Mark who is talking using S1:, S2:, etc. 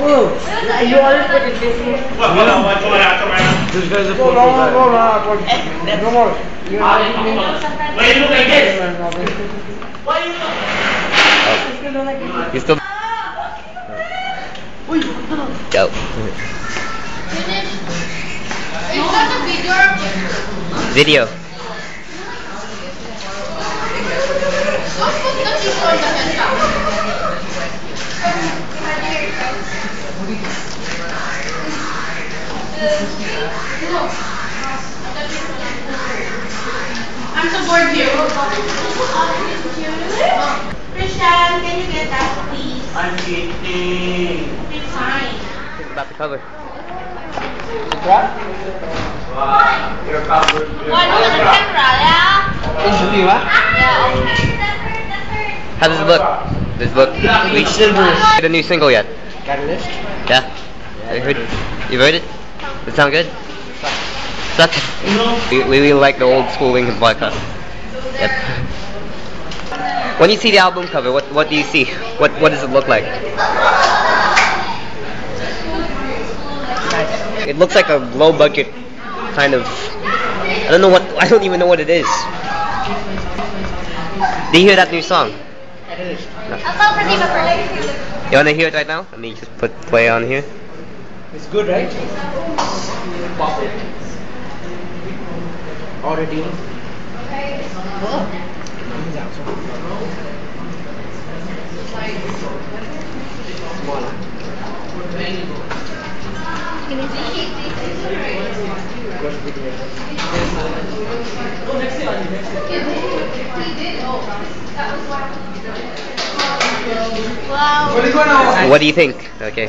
S1: Hello.
S2: You always put it this way.
S3: This guy's a photo guy.
S2: Come on.
S4: Why you look like this? Why you look?
S1: You still go.
S5: Is that a video or picture?
S1: Video.
S5: Don't put the people on the headshot. I'm so bored here.
S6: Christian, can you get that, please?
S4: I'm kidding.
S6: It's fine.
S1: Think about the cover.
S4: You're covered.
S6: What? On the camera, yeah?
S2: Instantly, what?
S1: How does it look? Does it look leaked? Get a new single yet?
S2: Catalyst?
S1: Yeah? Have you heard it? You've heard it? Does it sound good? Sucks. We really like the old school Linkin Park, huh? Yep. When you see the album cover, what do you see? What does it look like? It looks like a low budget kind of, I don't even know what it is. Do you hear that new song? No. You wanna hear it right now? Let me just put play on here.
S2: It's good, right? Pop it. Already.
S6: Wow.
S1: What do you think? Okay.